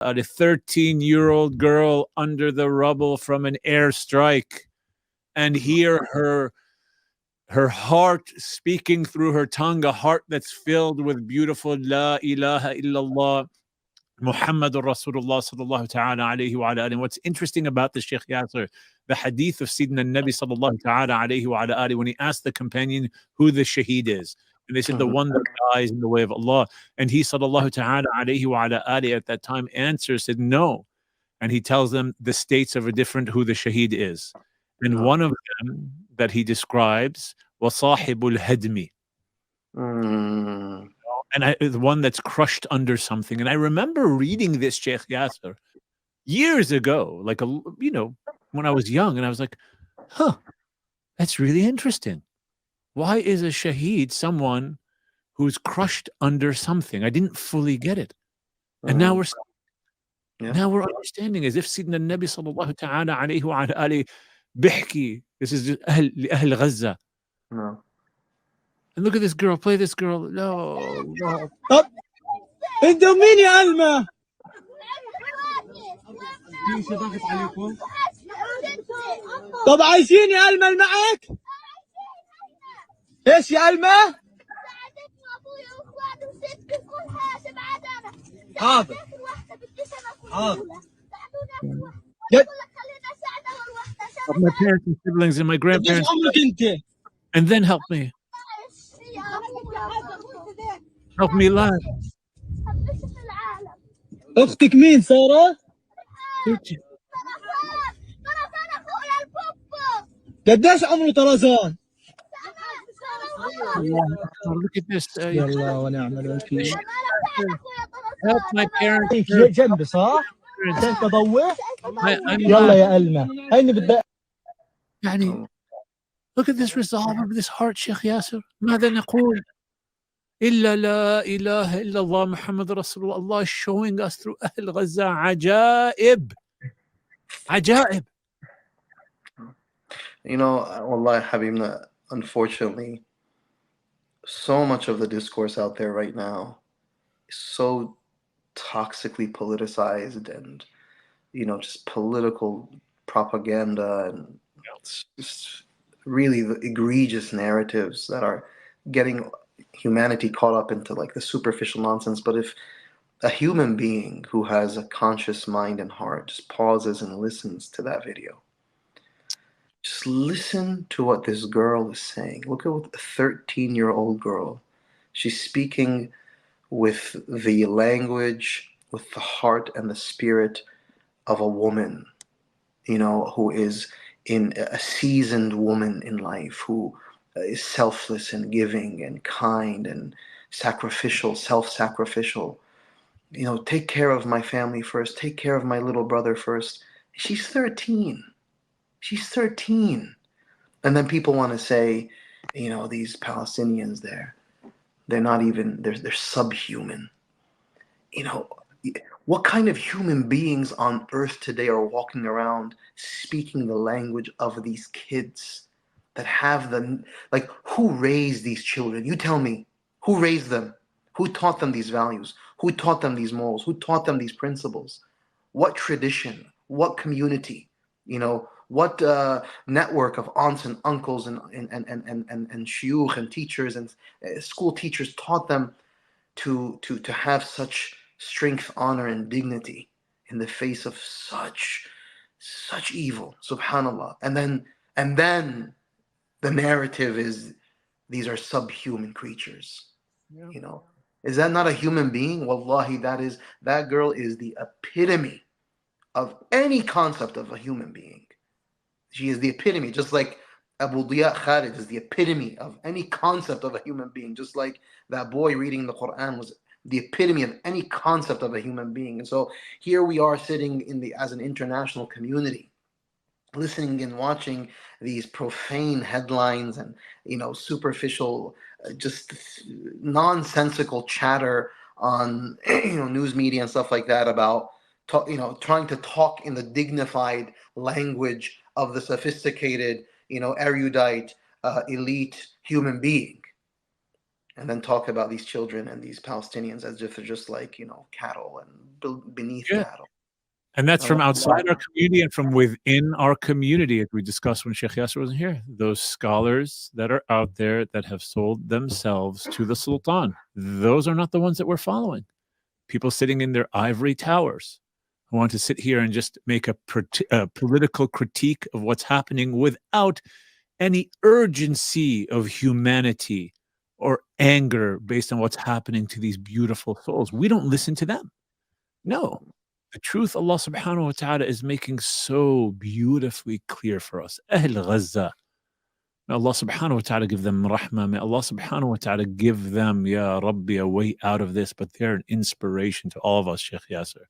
a 13-year-old girl under the rubble from an airstrike and hear her heart speaking through her tongue, a heart that's filled with beautiful La ilaha illallah Muhammadur Rasulullah sallallahu ta'ala alayhi wa ala alihi. What's interesting about the Shaykh Yasir, the hadith of Sayyidina Nabi sallallahu ta'ala alayhi wa ala alihi, when he asked the companion who the shaheed is, and they said the one that dies in the way of Allah, and he sallallahu ta'ala alayhi wa ala alihi at that time answers, said no, and he tells them the states of a different who the shaheed is, and one of them that he describes was sahibul hadmi, and the one that's crushed under something. And I remember reading this Shaykh Yasir years ago, like when I was young, and I was like, huh, that's really interesting. Why is a shaheed someone who's crushed under something? I didn't fully get it. And now we're understanding, as if Sayyidina Nabi sallallahu ta'ala alayhi wa alihi bihki. This is Ahl Gaza. No. And look at this girl, play this girl. No. انتوا مين يا ألمة؟ طب عايشين يا ألمة معك؟ ايش يا ألمة؟ حاضر حاضر. Of my parents and siblings and my grandparents, and then help me live. أختك مين سارة؟ قديش عمره طرزان؟ Look at this. يلا ونعم الوكيل. Help my parents. جنبي صح؟ عشان تضوي؟ يلا يا ألمة. هيني بدي. يعني, look at this resolve of this heart, Shaykh Yasir. ماذا نقول؟ إلا لا إله إلا الله محمد رسول الله. Allah is showing us through Ahl Gaza عجائب. عجائب. Wallahi Habibna, unfortunately, so much of the discourse out there right now is so toxically politicized and, just political propaganda and just really the egregious narratives that are getting humanity caught up into like the superficial nonsense. But if a human being who has a conscious mind and heart just pauses and listens to that video, just listen to what this girl is saying. Look at what a 13-year-old girl, she's speaking with the language, with the heart and the spirit of a woman, who is in a seasoned woman in life, who is selfless and giving and kind and sacrificial, self-sacrificial. Take care of my family first, take care of my little brother first. She's 13. She's 13. And then people want to say, these Palestinians, they're not even, they're subhuman. What kind of human beings on earth today are walking around speaking the language of these kids that have who raised these children? You tell me, who raised them? Who taught them these values? Who taught them these morals? Who taught them these principles? What tradition? What community? What network of aunts and uncles and shuyukh and teachers and school teachers taught them to have such strength, honor, and dignity in the face of such evil, subhanallah. And then the narrative is these are subhuman creatures. Is that not a human being? Wallahi, that girl is the epitome of any concept of a human being. She is the epitome, just like Abu Diya Khalid is the epitome of any concept of a human being, just like that boy reading the Quran was the epitome of any concept of a human being. And so here we are sitting as an international community, listening and watching these profane headlines and superficial, just nonsensical chatter on news media and stuff like that about trying to talk in the dignified language of the sophisticated, erudite, elite human being. and then talk about these children and these Palestinians as if they're just like, you know, cattle and beneath Yeah. cattle. And that's from outside our Allah. community and from within our community, as we discussed when Sheikh Yasir wasn't here. Those scholars that are out there that have sold themselves to the Sultan, those are not the ones that we're following. People sitting in their ivory towers who want to sit here and just make a political critique of what's happening without any urgency of humanity or anger based on what's happening to these beautiful souls. We don't listen to them. No. The truth Allah subhanahu wa ta'ala is making so beautifully clear for us. Ahl Gaza. May Allah subhanahu wa ta'ala give them rahmah. May Allah subhanahu wa ta'ala give them, Ya Rabbi, a way out of this. But they're an inspiration to all of us, Shaykh Yasir.